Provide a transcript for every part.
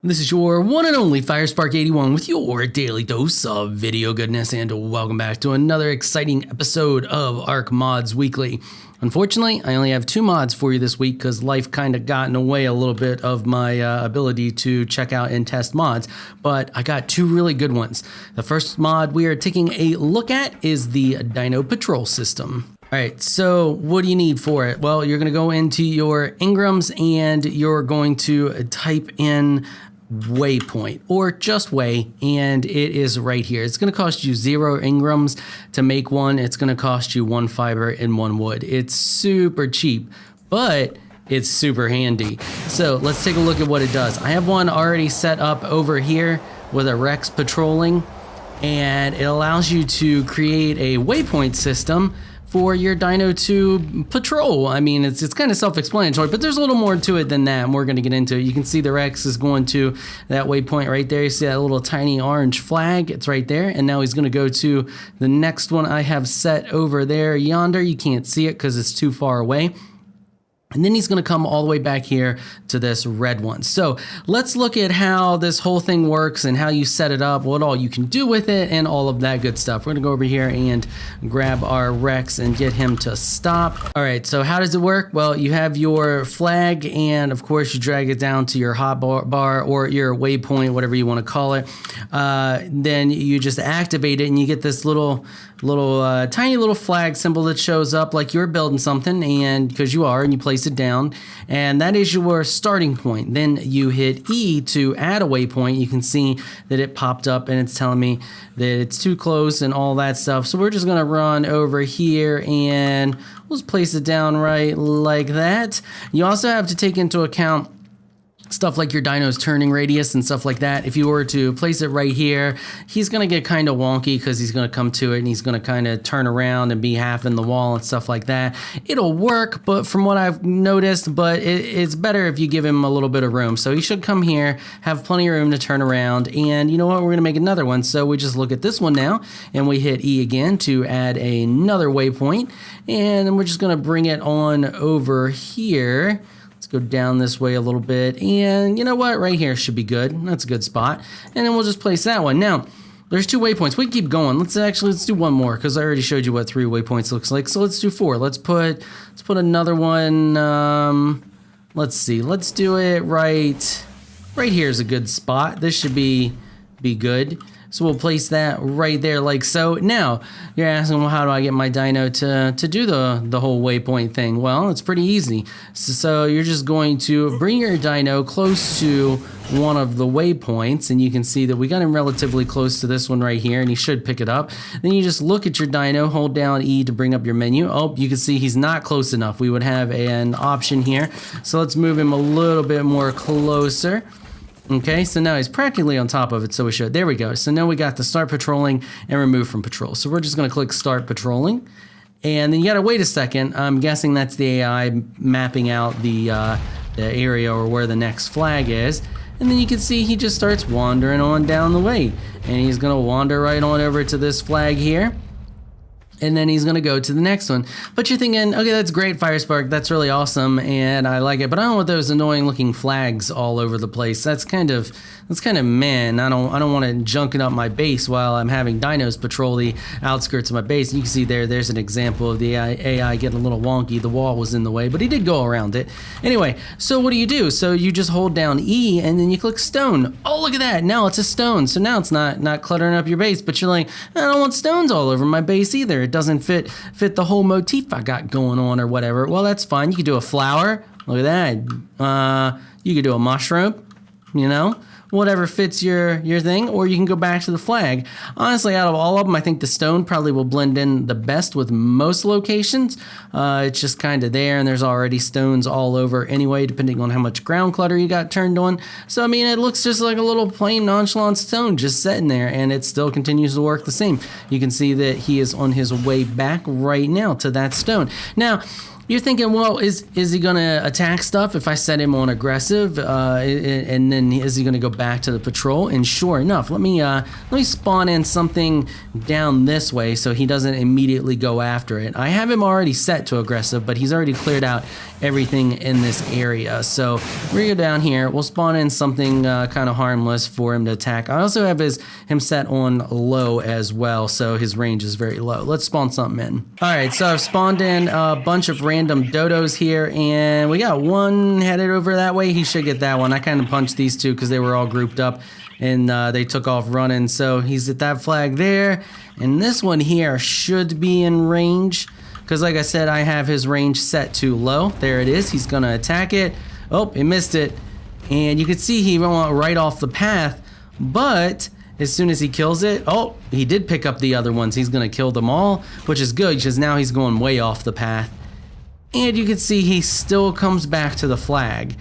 This is your one and only FireSpark81 with your daily dose of video goodness, and welcome back to another exciting episode of Arc Mods Weekly. Unfortunately, I only have 2 mods for you this week because life kind of got in the way a little bit of my ability to check out and test mods, but I got 2 really good ones. The first mod we are taking a look at is the Dino Patrol System. Alright, so what do you need for it? Well, you're going to go into your Ingrams and you're going to type in waypoint or just way, and it is right here. It's going to cost you 0 Ingrams to make one. It's going to cost you 1 fiber and 1 wood. It's super cheap, but it's super handy. So let's take a look at what it does. I have one already set up over here with a Rex patrolling, and it allows you to create a waypoint system for your dino to patrol. I mean, it's kind of self-explanatory, but there's a little more to it than that, and we're going to get into it. You can see the Rex is going to that waypoint right there. You see that little tiny orange flag? It's right there, and now he's going to go to the next one I have set over there yonder. You can't see it because it's too far away. And then he's going to come all the way back here to this red one. So let's look at how this whole thing works and how you set it up, what all you can do with it, and all of that good stuff. We're going to go over here and grab our Rex and get him to stop. All right, so how does it work? Well, you have your flag, and of course you drag it down to your hotbar or your waypoint, whatever you want to call it. Then you just activate it, and you get this tiny little flag symbol that shows up like you're building something, and because you are, and you place it down, and that is your starting point. Then you hit E to add a waypoint. You can see that it popped up and it's telling me that it's too close and all that stuff. So we're just gonna run over here and we'll just place it down right like that. You also have to take into account stuff like your dino's turning radius and stuff like that. If you were to place it right here, he's going to get kind of wonky because he's going to come to it and he's going to kind of turn around and be half in the wall and stuff like that. It'll work, but from what I've noticed, but it's better if you give him a little bit of room. So he should come here, have plenty of room to turn around, and you know what? We're going to make another one. So we just look at this one now, and we hit E again to add another waypoint, and then we're just going to bring it on over here. Go down this way a little bit, and you know what, right here should be good. That's a good spot, and then we'll just place that one. Now there's 2 waypoints. We can keep going. Let's do one more because I already showed you what 3 waypoints looks like. So let's do 4. Let's put another one. Let's see, let's do it right here is a good spot. This should be good. So we'll place that right there like so. Now, you're asking, well, how do I get my dino to do the whole waypoint thing? Well, it's pretty easy. So you're just going to bring your dino close to one of the waypoints, and you can see that we got him relatively close to this one right here, and he should pick it up. Then you just look at your dino, hold down E to bring up your menu. Oh, you can see he's not close enough. We would have an option here. So let's move him a little bit more closer. Okay, so now he's practically on top of it, so we should. There we go. So now we got the start patrolling and remove from patrol. So we're just going to click start patrolling, and then you got to wait a second. I'm guessing that's the AI mapping out the area or where the next flag is. And then you can see he just starts wandering on down the way, and he's going to wander right on over to this flag here. And then he's going to go to the next one. But you're thinking, okay, that's great, FireSpark. That's really awesome, and I like it. But I don't want those annoying-looking flags all over the place. That's kind of man. I don't want it junking up my base while I'm having dinos patrol the outskirts of my base. And you can see there's an example of the AI getting a little wonky. The wall was in the way, but he did go around it. Anyway, so what do? So you just hold down E, and then you click stone. Oh, look at that. Now it's a stone. So now it's not cluttering up your base. But you're like, I don't want stones all over my base either. It doesn't fit the whole motif I got going on or whatever. Well, that's fine. You could do a flower. Look at that. You could do a mushroom, you know, whatever fits your thing, or you can go back to the flag. Honestly, out of all of them, I think the stone probably will blend in the best with most locations. It's just kind of there, and there's already stones all over anyway, depending on how much ground clutter you got turned on. So, I mean, it looks just like a little plain nonchalant stone just sitting there, and it still continues to work the same. You can see that he is on his way back right now to that stone. Now, you're thinking, well, is he gonna attack stuff if I set him on aggressive, and then is he gonna go back to the patrol? And sure enough, let me spawn in something down this way so he doesn't immediately go after it. I have him already set to aggressive, but he's already cleared out everything in this area. So we're gonna go down here. We'll spawn in something kind of harmless for him to attack. I also have him set on low as well, so his range is very low. Let's spawn something in. All right, so I've spawned in a bunch of random dodos here, and we got one headed over that way. He should get that one. I kind of punched these two because they were all grouped up, and they took off running. So he's at that flag there, and this one here should be in range because, like I said, I have his range set to low. There it is. He's gonna attack it. Oh, he missed it, and you can see he went right off the path, but as soon as he kills it, oh, he did pick up the other ones. He's gonna kill them all, which is good because now he's going way off the path. And you can see he still comes back to the flag.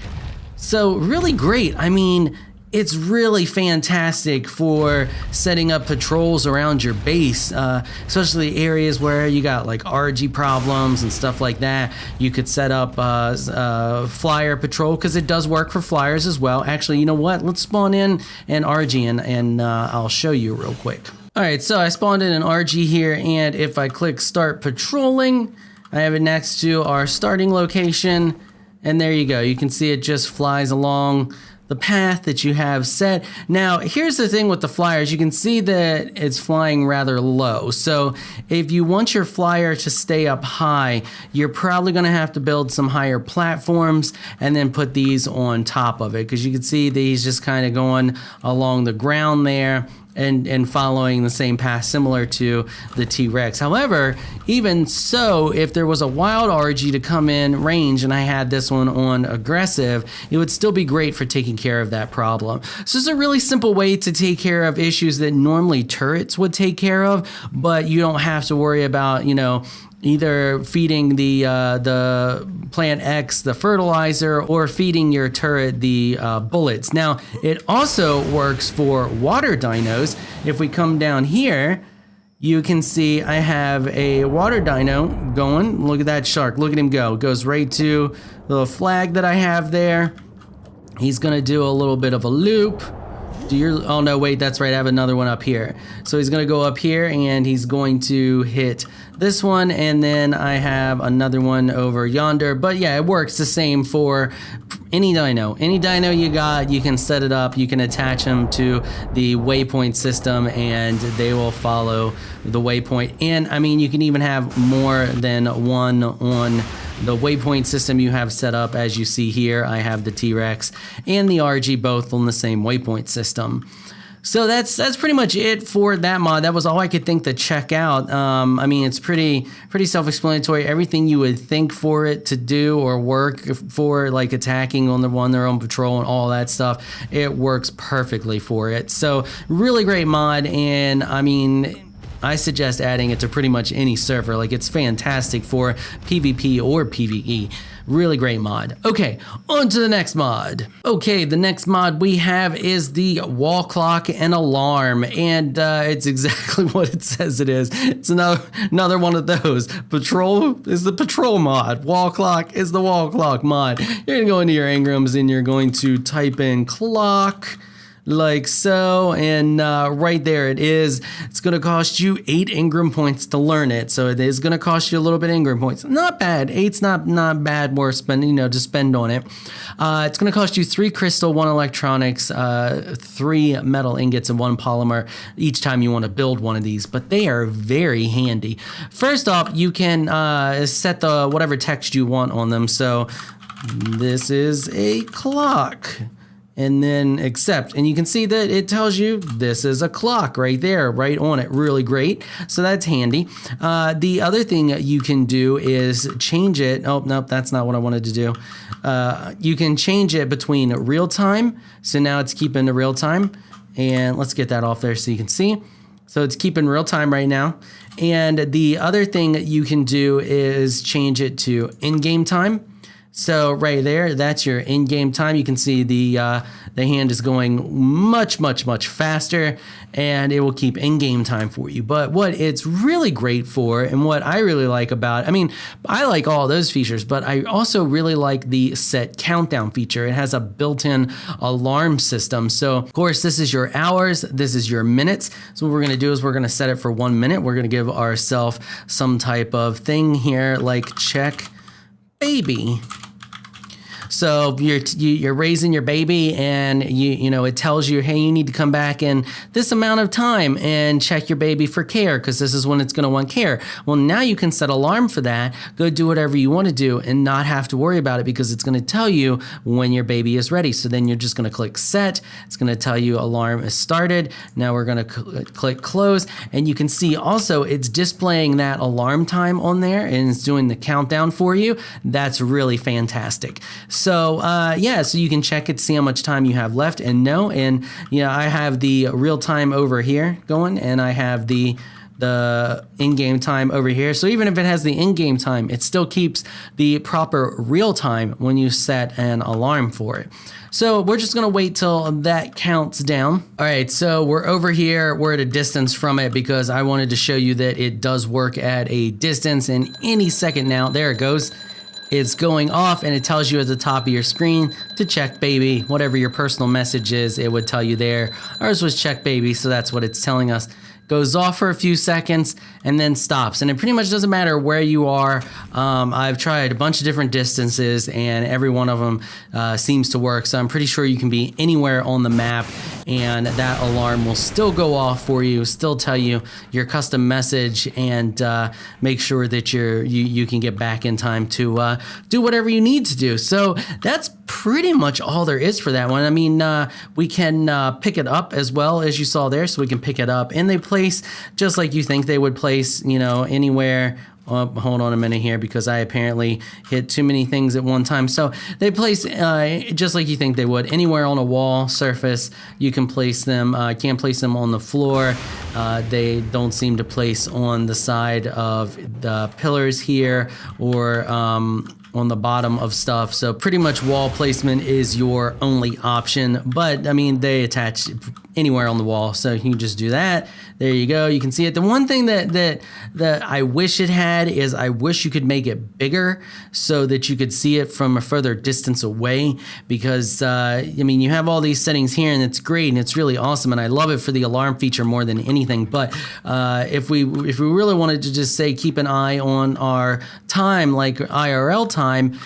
So really great. I mean, it's really fantastic for setting up patrols around your base, especially areas where you got like RG problems and stuff like that. You could set up flyer patrol because it does work for flyers as well. Actually, you know what? Let's spawn in an RG and I'll show you real quick. All right, so I spawned in an RG here, and if I click start patrolling, I have it next to our starting location, and there you go. You can see it just flies along the path that you have set. Now, here's the thing with the flyers. You can see that it's flying rather low. So if you want your flyer to stay up high, you're probably going to have to build some higher platforms and then put these on top of it, because you can see these just kind of going along the ground there and following the same path similar to the T-Rex. However, even so, if there was a wild RG to come in range and I had this one on aggressive, it would still be great for taking care of that problem. So it's a really simple way to take care of issues that normally turrets would take care of, but you don't have to worry about, you know, either feeding the Plant X the fertilizer or feeding your turret the bullets. Now, it also works for water dinos. If we come down here, you can see I have a water dino going. Look at that shark. Look at him go. Goes right to the flag that I have there. He's gonna do a little bit of a loop. Oh no, wait, that's right, I have another one up here. So he's gonna go up here and he's going to hit this one, and then I have another one over yonder. But yeah, it works the same for any dino. Any dino you got, you can set it up, you can attach them to the waypoint system and they will follow the waypoint. And I mean, you can even have more than one on the waypoint system you have set up. As you see here, I have the T-Rex and the RG both on the same waypoint system. So that's pretty much it for that mod. That was all I could think to check out. I mean, it's pretty self-explanatory. Everything you would think for it to do or work for, like attacking on their own patrol and all that stuff, it works perfectly for it. So really great mod, and I mean, I suggest adding it to pretty much any server. Like, it's fantastic for PvP or PvE. Really great mod. Okay, on to the next mod. Okay, the next mod we have is the wall clock and alarm, and it's exactly what it says it is. It's another one of those. Patrol is the patrol mod. Wall clock is the wall clock mod. You're gonna go into your engrams and you're going to type in clock, like so, and right there it is. It's going to cost you 8 engram points to learn it, so it is going to cost you a little bit of engram points. Not bad. 8's not bad, worth spending, you know, to spend on it. It's going to cost you 3 crystal, 1 electronics, 3 metal ingots, and 1 polymer each time you want to build one of these, but they are very handy. First off, you can set the whatever text you want on them. So this is a clock, and then accept, and you can see that it tells you this is a clock right there, right on it. Really great. So that's handy. The other thing you can do is change it. Oh, nope, that's not what I wanted to do. You can change it between real time. So now it's keeping the real time, and let's get that off there so you can see. So it's keeping real time right now. And the other thing that you can do is change it to in-game time. So right there, that's your in-game time. You can see the hand is going much faster, and it will keep in-game time for you. But what it's really great for, and what I really like about, I mean, I like all those features, but I also really like the set countdown feature. It has a built-in alarm system. So of course, this is your hours, this is your minutes. So what we're gonna do is we're gonna set it for 1 minute. We're gonna give ourselves some type of thing here like check baby. So you're raising your baby, and you know it tells you, hey, you need to come back in this amount of time and check your baby for care, because this is when it's going to want care. Well, now you can set alarm for that. Go do whatever you want to do and not have to worry about it, because it's going to tell you when your baby is ready. So then you're just going to click set. It's going to tell you alarm is started. Now we're going to click close, and you can see also it's displaying that alarm time on there, and it's doing the countdown for you. That's really fantastic. So yeah, so you can check it, see how much time you have left, and know. And I have the real time over here going, and I have the in-game time over here. So even if it has the in-game time, it still keeps the proper real time when you set an alarm for it. So we're just gonna wait till that counts down. All right, so we're over here. We're at a distance from it because I wanted to show you that it does work at a distance, and any second now, there it goes. It's going off, and it tells you at the top of your screen to check baby. Whatever your personal message is, it would tell you there. Ours was check baby, so that's what it's telling us. Goes off for a few seconds and then stops. And it pretty much doesn't matter where you are. I've tried a bunch of different distances, and every one of them seems to work. So I'm pretty sure you can be anywhere on the map, and that alarm will still go off for you, still tell you your custom message, and make sure that you can get back in time to do whatever you need to do. So that's pretty much all there is for that one. I mean, we can pick it up as well, as you saw there, so we can pick it up, and they place just like you think they would place, anywhere. Hold on a minute here, because I apparently hit too many things at one time. So they place just like you think they would, anywhere on a wall surface. You can place them. Can't place them on the floor. They don't seem to place on the side of the pillars here, or on the bottom of stuff. So pretty much wall placement is your only option, but I mean, they attach anywhere on the wall, so you can just do that. There you go. You can see it. The one thing that I wish it had is I wish you could make it bigger so that you could see it from a further distance away, because I mean, you have all these settings here, and it's great, and it's really awesome, and I love it for the alarm feature more than anything. But if we really wanted to just say keep an eye on our time, like IRL time,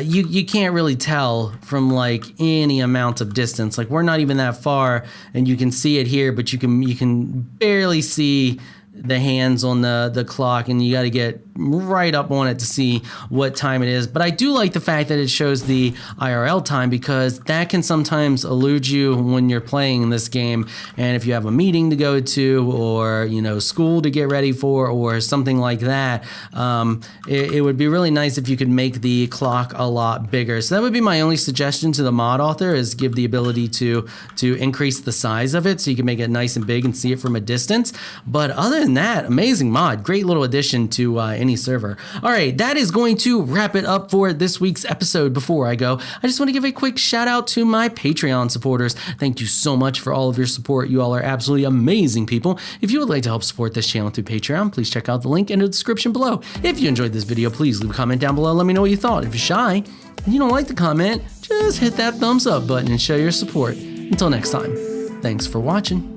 you can't really tell from like any amount of distance. Like, we're not even that far, and you can see it here, but you can barely see the hands on the clock, and you got to get right up on it to see what time it is. But I do like the fact that it shows the IRL time, because that can sometimes elude you when you're playing this game, and if you have a meeting to go to, or school to get ready for, or something like that, it would be really nice if you could make the clock a lot bigger. So that would be my only suggestion to the mod author, is give the ability to increase the size of it, so you can make it nice and big and see it from a distance. But other than that, amazing mod, great little addition to any server. All right, that is going to wrap it up for this week's episode. Before I go, I just want to give a quick shout out to my Patreon supporters. Thank you so much for all of your support. You all are absolutely amazing people. If you would like to help support this channel through Patreon, please check out the link in the description below. If you enjoyed this video, please leave a comment down below. Let me know what you thought. If you're shy and you don't like the comment, just hit that thumbs up button and show your support. Until next time, thanks for watching.